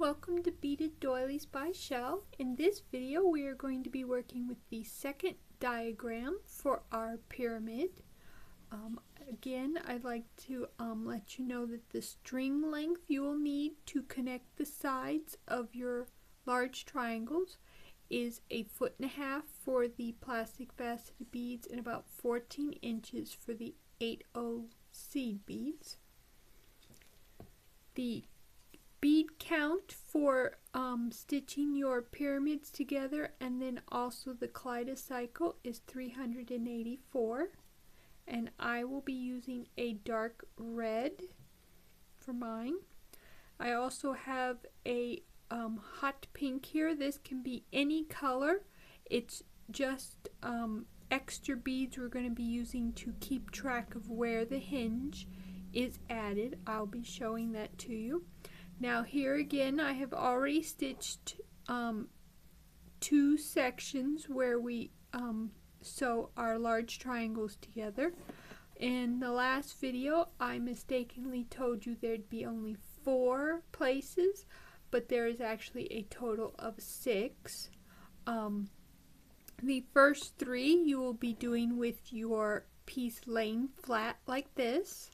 Welcome to Beaded Doilies by Shell. In this video we are going to be working with the second diagram for our pyramid. Again, I'd like to let you know that the string length you will need to connect the sides of your large triangles is 1.5 feet for the plastic faceted beads and about 14 inches for the 8/0 seed beads. The bead count for stitching your pyramids together and then also the kaleidocycle is 384, and I will be using a dark red for mine. I also have a hot pink here. This can be any color. It's just extra beads we're going to be using to keep track of where the hinge is added. I'll be showing that to you. Now here again I have already stitched 2 sections where we sew our large triangles together. In the last video I mistakenly told you there'd be only 4 places, but there is actually a total of 6. The first 3 you will be doing with your piece laying flat like this.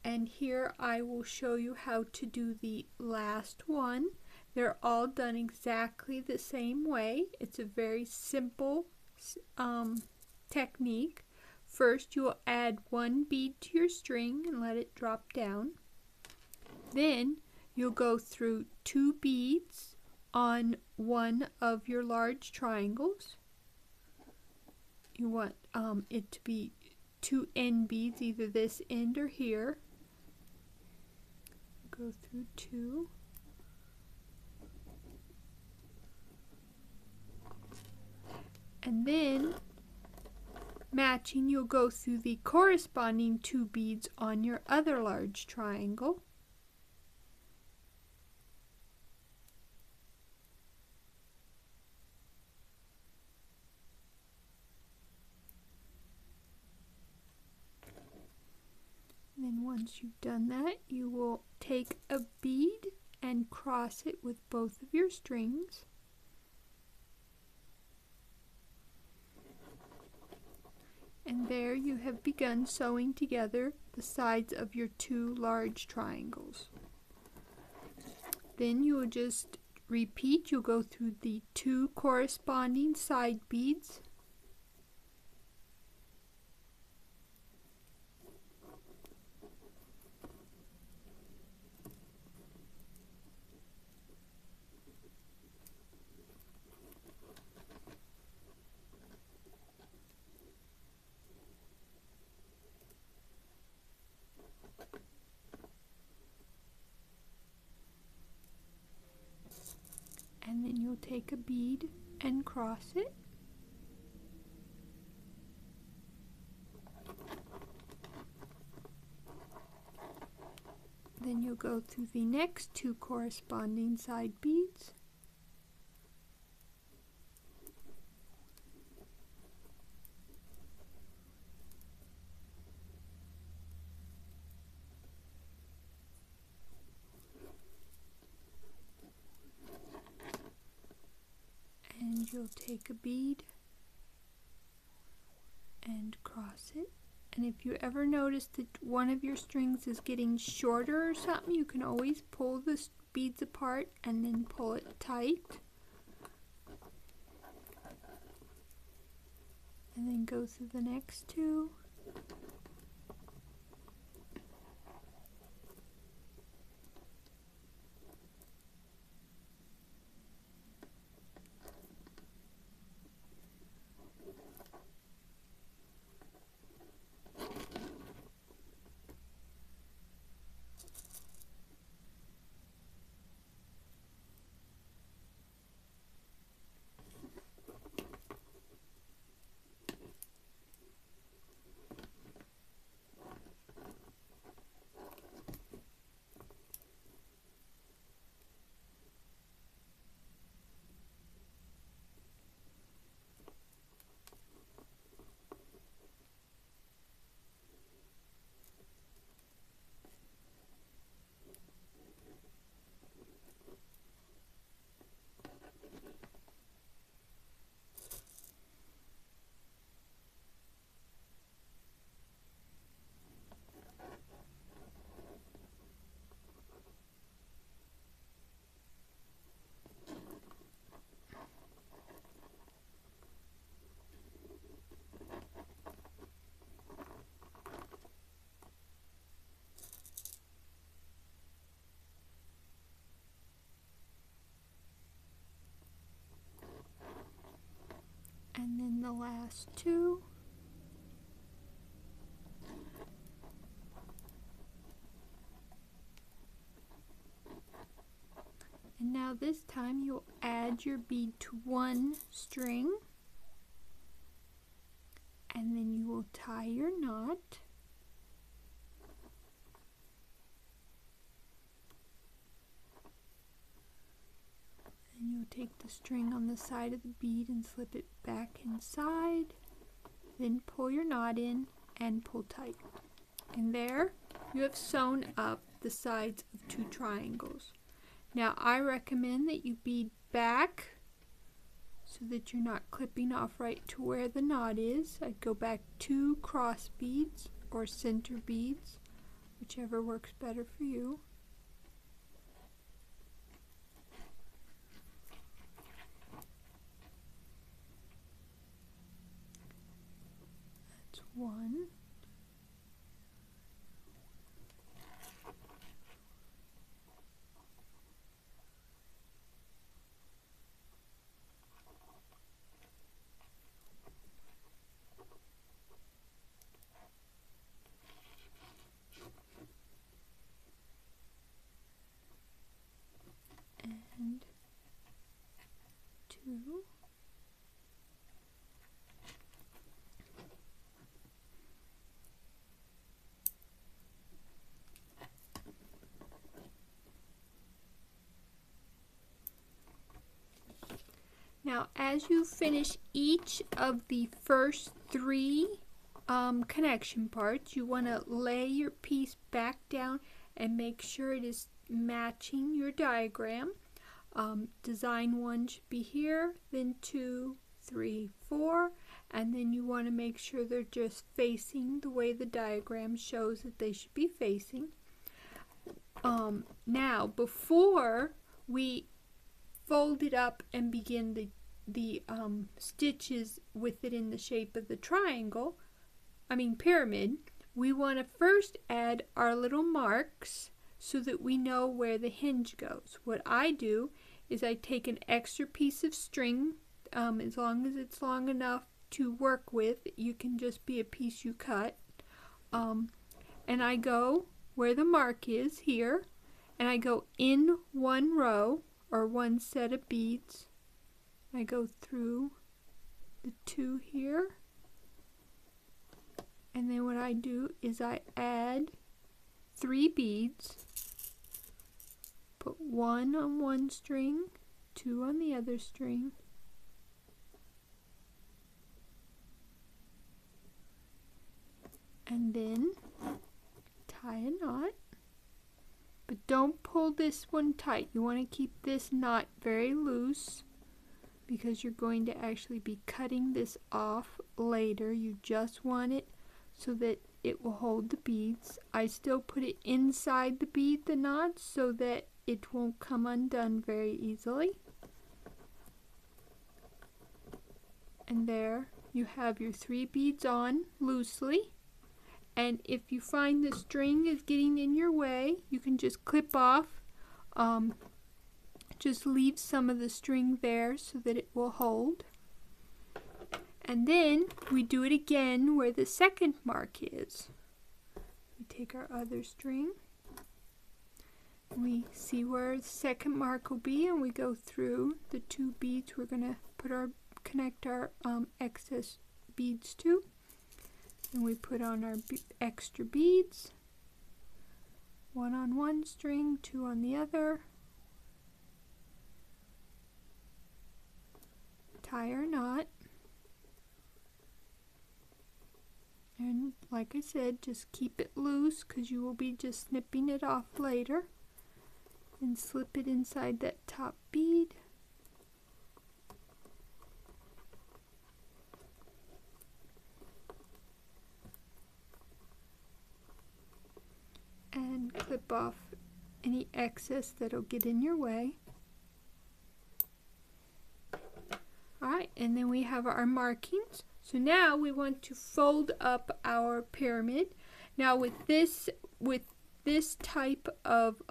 And here I will show you how to do the last one. They're all done exactly the same way. It's a very simple technique. First you will add 1 bead to your string and let it drop down. Then you'll go through 2 beads on one of your large triangles. You want it to be 2 end beads, either this end or here. Go through 2. And then matching, you'll go through the corresponding 2 beads on your other large triangle. And then once you've done that, you will take a bead and cross it with both of your strings. And there you have begun sewing together the sides of your 2 large triangles. Then you will just repeat. You'll go through the 2 corresponding side beads. And then you'll take a bead and cross it. Then you'll go through the next 2 corresponding side beads. And you'll take a bead and cross it. And if you ever notice that one of your strings is getting shorter or something, you can always pull the beads apart and then pull it tight. And then go through the next 2. last two. And now this time you'll add your bead to one string, and then you will tie your knot. And you'll take the string on the side of the bead and slip it back inside, then pull your knot in and pull tight. And there you have sewn up the sides of two triangles. Now I recommend that you bead back so that you're not clipping off right to where the knot is. I'd go back 2 cross beads or center beads, whichever works better for you. That's one. And 2. Now, as you finish each of the first 3 connection parts, you want to lay your piece back down and make sure it is matching your diagram. Design 1 should be here, then 2, 3, 4, and then you want to make sure they're just facing the way the diagram shows that they should be facing. Now, before we fold it up and begin the stitches with it in the shape of the pyramid, we want to first add our little marks so that we know where the hinge goes. What I do is I take an extra piece of string, as long as it's long enough to work with. You can just be a piece you cut, and I go where the mark is here, and I go in one row or one set of beads. I go through the 2 here, and then what I do is I add 3 beads, put 1 on one string, 2 on the other string, and then tie a knot. But don't pull this one tight. You want to keep this knot very loose because you're going to actually be cutting this off later. You just want it so that it will hold the beads. I still put it inside the bead, the knot, so that it won't come undone very easily. And there you have your 3 beads on loosely. And if you find the string is getting in your way, you can just clip off. Just leave some of the string there so that it will hold. And then we do it again where the second mark is. We take our other string, we see where the second mark will be, and we go through the 2 beads we're going to connect our excess beads to. And we put on our extra beads, 1 on one string, 2 on the other, tie our knot, and like I said, just keep it loose because you will be just snipping it off later, and slip it inside that top bead. And clip off any excess that'll get in your way. Alright, and then we have our markings. So now we want to fold up our pyramid. Now with this type of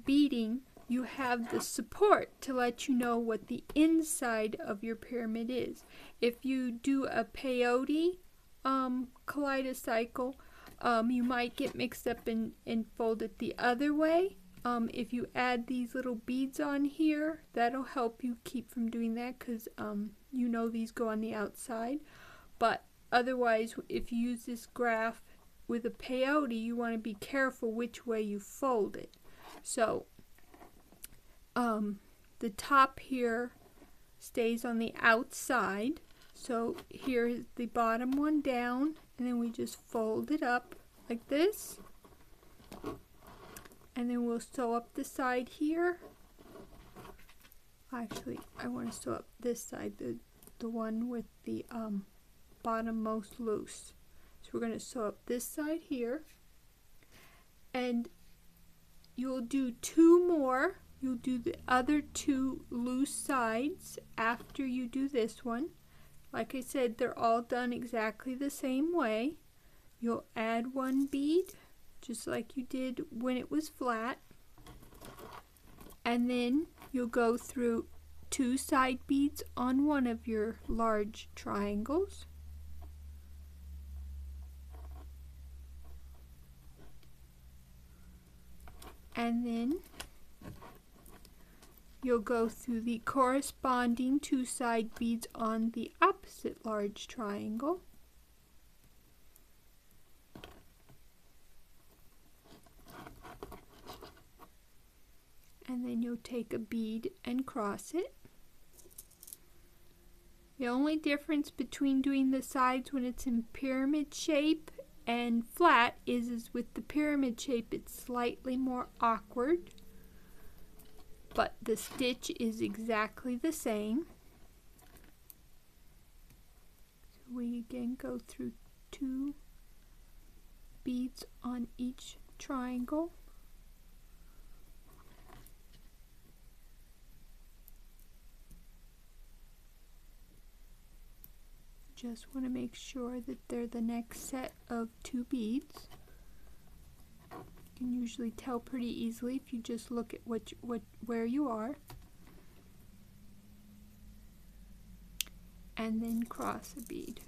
beading, you have the support to let you know what the inside of your pyramid is. If you do a peyote kaleidocycle, you might get mixed up and fold it the other way. If you add these little beads on here, that'll help you keep from doing that, because you know these go on the outside. But otherwise, if you use this graph with a peyote, you want to be careful which way you fold it. So the top here stays on the outside, so here's the bottom one down, and then we just fold it up like this, and then we'll sew up the side here. Actually, I want to sew up this side, the one with the bottom most loose. So we're going to sew up this side here, and you'll do two more. You'll do the other two loose sides after you do this one. Like I said, they're all done exactly the same way. You'll add one bead, just like you did when it was flat. And then you'll go through two side beads on one of your large triangles. And then you'll go through the corresponding two side beads on the opposite large triangle. And then you'll take a bead and cross it. The only difference between doing the sides when it's in pyramid shape and flat is with the pyramid shape it's slightly more awkward, but the stitch is exactly the same. So we again go through two beads on each triangle. Just want to make sure that they're the next set of two beads. You can usually tell pretty easily if you just look at where you are. And then cross a bead.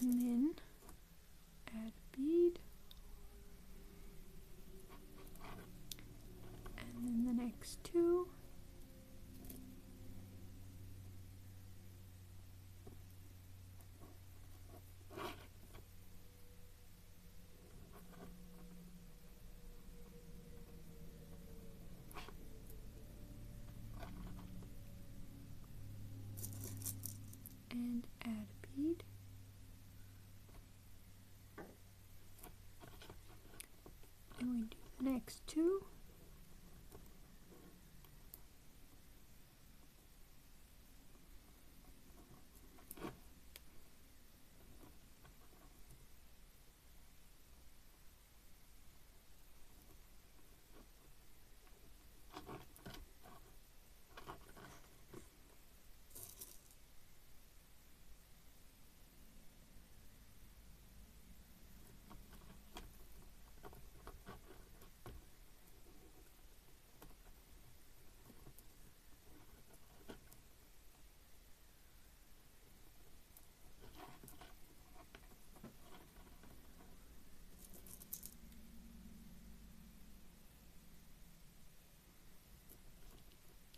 And then add a bead, and then the next two, and add a bead. And we do the next two.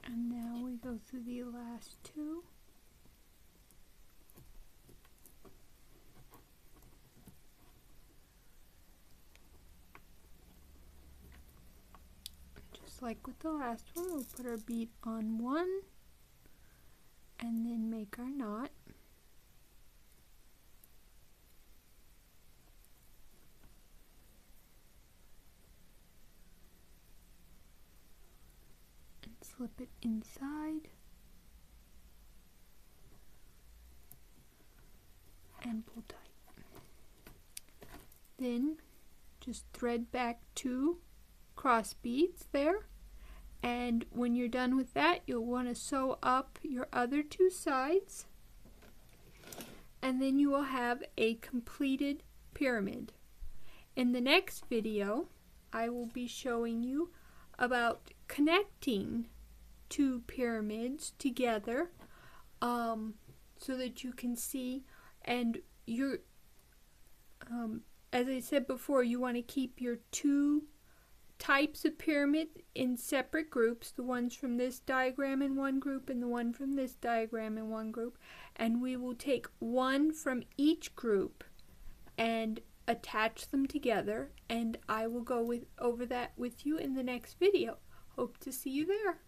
And now we go through the last two. Just like with the last one, we'll put our bead on one and then make our knot. slip it inside and pull tight. Then just thread back 2 cross beads there, and when you're done with that, you'll want to sew up your other 2 sides, and then you will have a completed pyramid. In the next video, I will be showing you about connecting 2 pyramids together so that you can see, and you're as I said before, you want to keep your 2 types of pyramid in separate groups, the ones from this diagram in one group and the one from this diagram in one group, and we will take one from each group and attach them together, and I will go over that with you in the next video. Hope to see you there.